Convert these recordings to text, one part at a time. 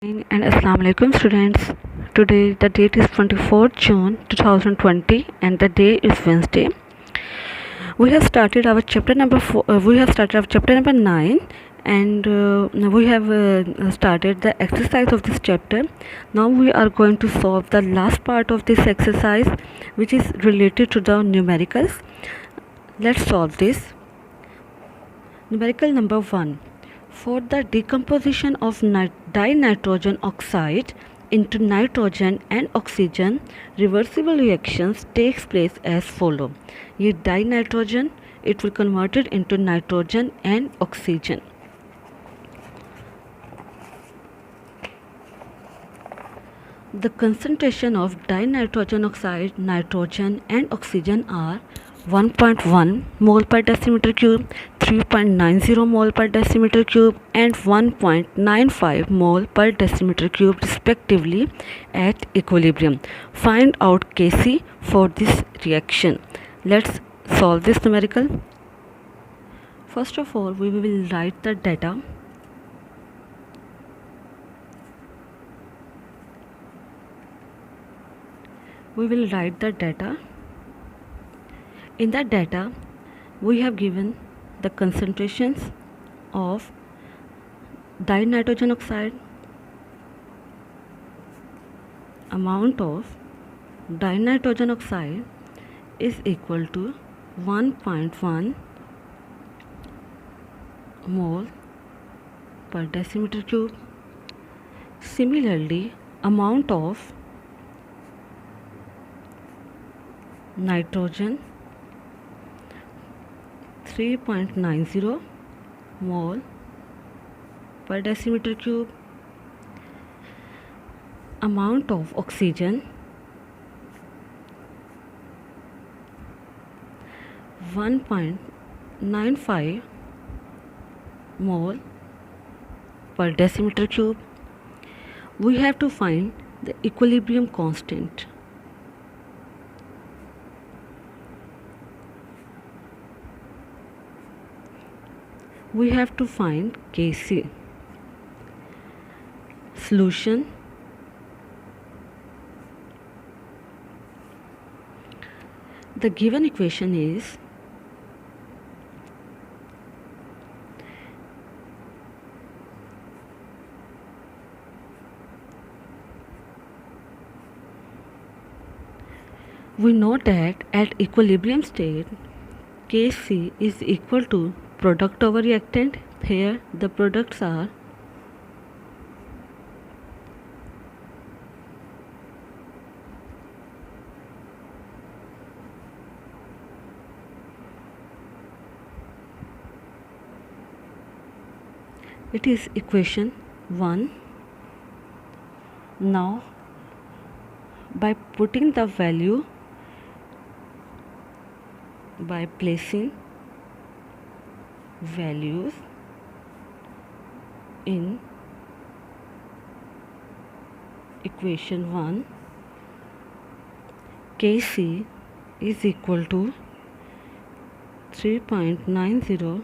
And Assalamu alaikum students. Today the date is 24th June 2020 and the day is Wednesday. We have started our chapter number 4. We have started our chapter number 9 and we have started the exercise of this chapter. Now we are going to solve the last part of this exercise, which is related to the numericals. Let's solve this. Numerical number 1. For the decomposition of dinitrogen oxide into nitrogen and oxygen, reversible reactions takes place as follow. ये dinitrogen, it will converted into nitrogen and oxygen. The concentration of dinitrogen oxide, nitrogen and oxygen are 1.1 mole per decimeter cube, 3.90 mole per decimeter cube and 1.95 mole per decimeter cube respectively at equilibrium. Find out Kc for this reaction. Let's solve this numerical. First of all, we will write the data. We will write the data. In that data, we have given the concentrations of dinitrogen oxide, amount of dinitrogen oxide is equal to 1.1 mole per decimeter cube. Similarly, amount of nitrogen 3.90 mole per decimeter cube. Amount of oxygen 1.95 mole per decimeter cube. We have to find the equilibrium constant. We have to find Kc. Solution. The given equation is we know that at equilibrium state Kc is equal to product over reactant. Here the products are it is equation 1. Now by putting the value, by placing values in equation 1, Kc is equal to 3.90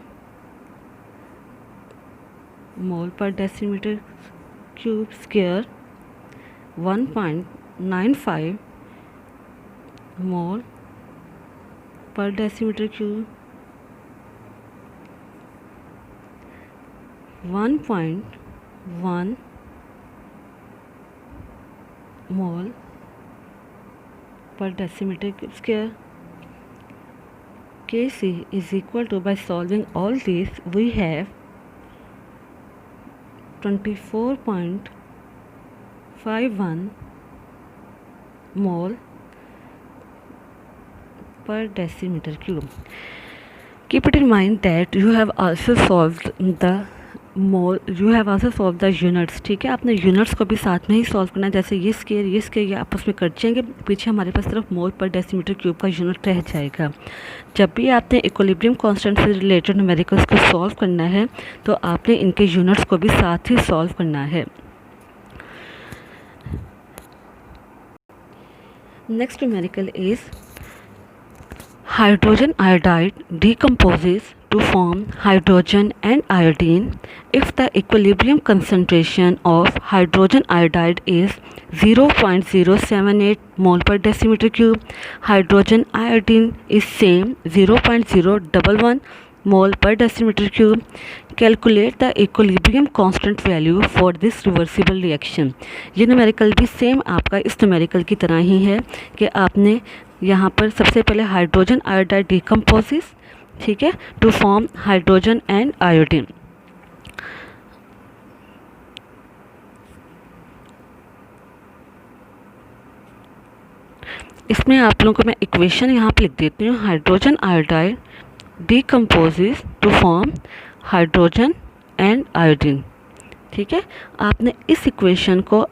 mole per decimeter cube square, 1.95 mole per decimeter cube, 1.1 mole per decimeter cube square. Kc is equal to, by solving all these, we have 24.51 mole per decimeter cube. Keep it in mind that you have also solved the mole, you have also solve the units. ठीक है, आपने units को भी साथ में ही solve करना है. जैसे ये स्केयर ये आपस में कट जाएंगे, पीछे हमारे पास सिर्फ मोल पर डेसीमीटर क्यूब का यूनिट रह जाएगा. जब भी आपने इक्विलिब्रियम कांस्टेंट से रिलेटेड न्यूमेरिकल्स को सॉल्व करना है तो आपने इनके यूनिट्स को भी साथ ही सॉल्व करना है. Next numerical is hydrogen iodide decomposes to form hydrogen and iodine. If the equilibrium concentration of hydrogen iodide is 0.078 mole per decimeter cube, hydrogen iodine is same 0.011 mole per decimeter cube. Calculate the equilibrium constant value for this reversible reaction. ये numerical भी same आपका इस numerical की तरह ही है कि आपने यहाँ पर सबसे पहले हाइड्रोजन आयोडाइड डिकम्पोजिस, ठीक है, to form hydrogen and iodine. इसमें आप लोगों को मैं इक्वेशन यहाँ पे लिख देती हूँ. Hydrogen iodide decomposes to form hydrogen and iodine. ठीक है, आपने इस इक्वेशन को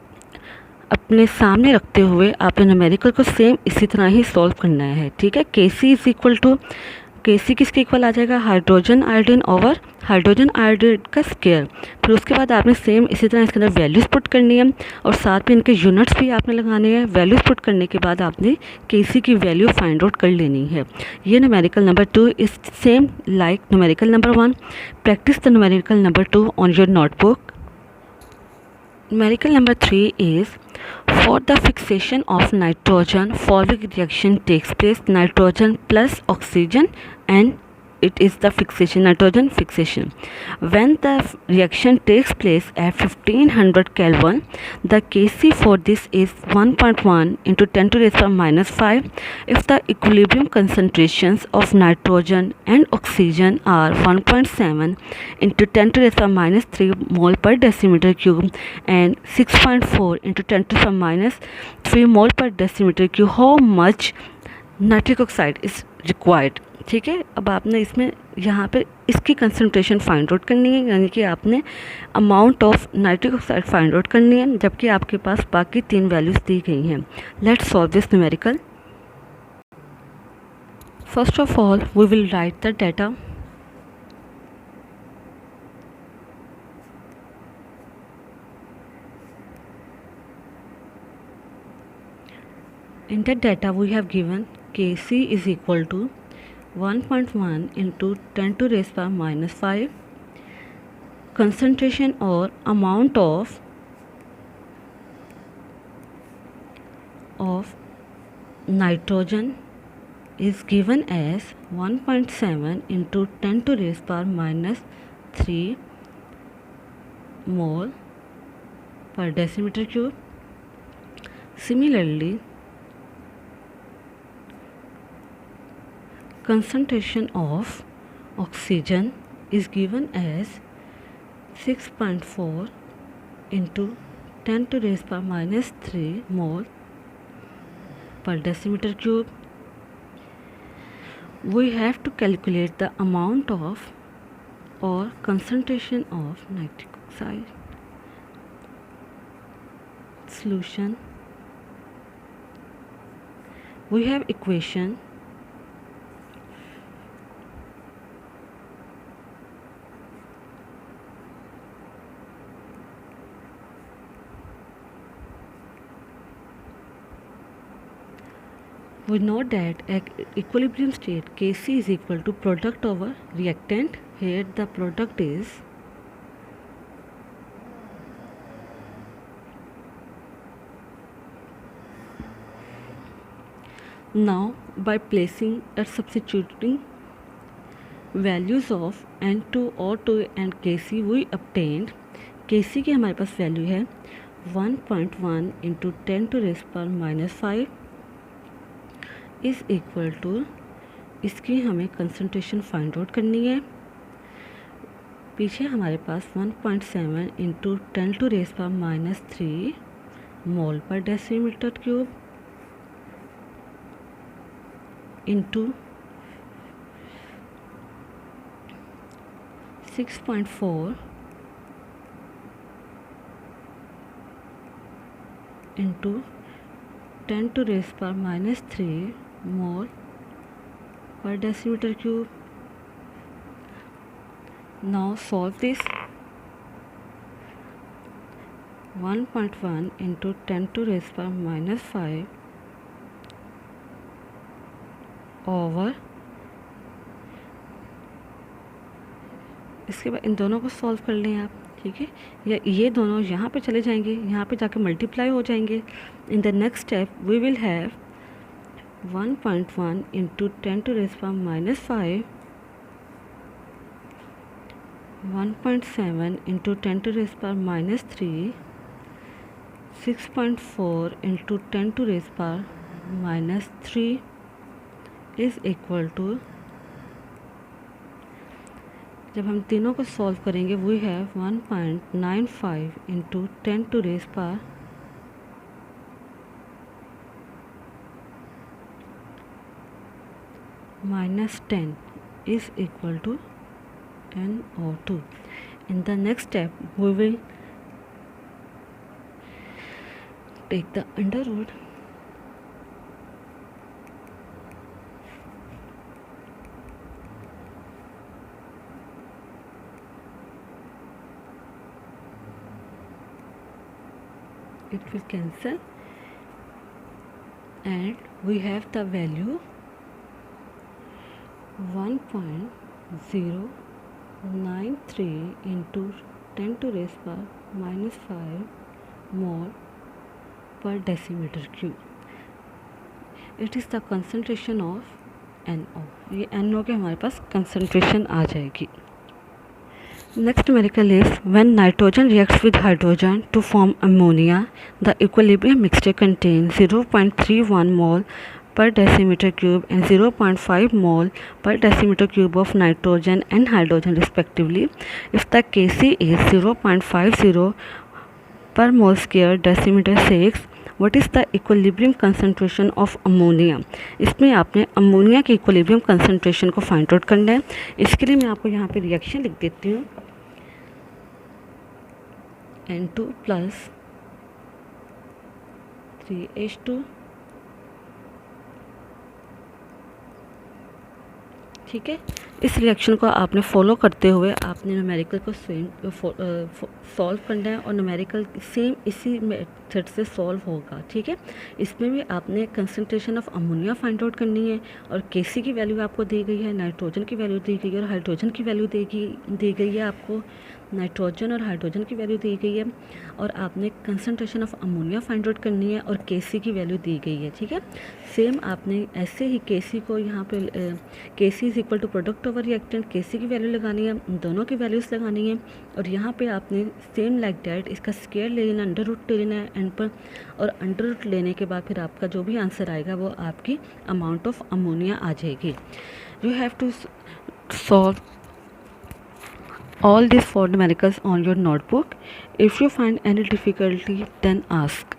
अपने सामने रखते हुए आपने न्यूमेरिकल को सेम इसी तरह ही सॉल्व करना है. ठीक है, Kc is equal to, Kc किसके इक्वल आ जाएगा, hydrogen iodine over hydrogen iodide का स्क्वायर. फिर उसके बाद आपने सेम इसी तरह इसके अंदर वैल्यूज़ पुट करनी है और साथ में इनके यूनिट्स भी आपने लगाने हैं. वैल्यूज़ पुट करने के बाद आपने Kc की वैल्यू फाइंड आउट कर लेनी है. ये numerical number 2 is same like numerical number 1. Practice the numerical number 2 on your notebook. Numerical number 3 is, for the fixation of nitrogen, following reaction takes place: nitrogen plus oxygen, and it is the fixation, nitrogen fixation. When the reaction takes place at 1500 Kelvin, the Kc for this is 1.1 into 10 to the power minus 5. If the equilibrium concentrations of nitrogen and oxygen are 1.7 into 10 to the power minus 3 mole per decimeter cube and 6.4 into 10 to the power minus 3 mole per decimeter cube, how much nitric oxide is required. ठीक है, अब आपने इसमें यहाँ पे इसकी concentration find out करनी है, यानी कि आपने amount of nitric oxide find out करनी है, जबकि आपके पास बाकी 3 वैल्यूज़ दी गई हैं. Let's solve this numerical. First of all we will write the data. In the data we have given Kc is equal to 1.1 into 10 to the power minus 5. Concentration or amount of nitrogen is given as 1.7 into 10 to the power minus 3 mole per decimeter cube. Similarly, concentration of oxygen is given as 6.4 into 10 to the power minus 3 mole per decimeter cube. We have to calculate the amount of or concentration of nitric oxide. Solution. We have equation we know that at equilibrium state Kc is equal to product over reactant. Here the product is now by placing or substituting values of N2O2 and Kc we obtained. Kc की हमारे पास value है 1.1 into 10 to the power minus 5 is equal to, इसकी हमें concentration find out करनी है. पीछे हमारे पास 1.7 into 10 to the power minus 3 mole पर decimetre cube into 6.4 into 10 to the power minus 3 mole per decimeter cube. Now solve this. 1.1 into 10 to the power minus 5 over इसके बाद इन दोनों को सॉल्व कर लें आप, ठीक है, या ये दोनों यहाँ पे चले जाएंगे, यहाँ पे जाके मल्टीप्लाई हो जाएंगे। In the next step we will have 1.1 into 10⁻⁻5, 1.7 into 10⁻⁻3, 6.4 into 10⁻⁻3 is equal to, जब हम तीनों को सॉल्व करेंगे वी हैव 1.95 इंटू 10⁻⁻10 is equal to NO2. In the next step we will take the under root it will cancel and we have the value 1.093 into 10⁻⁻5 mole per decimeter cube. It is the concentration of NO. ये NO के हमारे पास concentration आ जाएगी. Next numerical is when nitrogen reacts with hydrogen to form ammonia, the equilibrium mixture contains 0.31 mole per decimeter cube and 0.5 mole per decimeter cube of nitrogen and hydrogen respectively. If the Kc is 0.50 per mole square decimeter 6, what is the equilibrium concentration of ammonia? इसमें आपने ammonia के equilibrium concentration को find out करना है. इसके लिए मैं आपको यहाँ पे रिएक्शन लिख देती हूँ. N2 plus 3H2, ठीक है. इस रिएक्शन को आपने फॉलो करते हुए आपने न्यूमेरिकल को सेम सॉल्व करना है और न्यूमेरिकल सेम इसी मेथड से सॉल्व होगा, ठीक है. इसमें भी आपने concentration of ammonia find out करनी है और केसी की वैल्यू आपको दी गई है, नाइट्रोजन की वैल्यू दी गई है और हाइड्रोजन की वैल्यू दी गई है. आपको नाइट्रोजन और हाइड्रोजन की वैल्यू दी गई है और आपने concentration of ammonia find out करनी है और केसी की वैल्यू दी गई है, ठीक है. सेम आपने ऐसे ही केसी को यहाँ पे KC is equal to product over reactant, KC की वैल्यू लगानी है, दोनों की वैल्यूज़ लगानी है और यहाँ पे आपने सेम लाइक डैट इसका स्क्वायर ले लेना, अंडर रूट ले लेना है एंड पर, और अंडर रूट लेने के बाद फिर आपका जो भी आंसर आएगा वो आपकी अमाउंट ऑफ अमोनिया आ जाएगी. You have to solve all these 4 numericals on your notebook. If you find any difficulty then ask.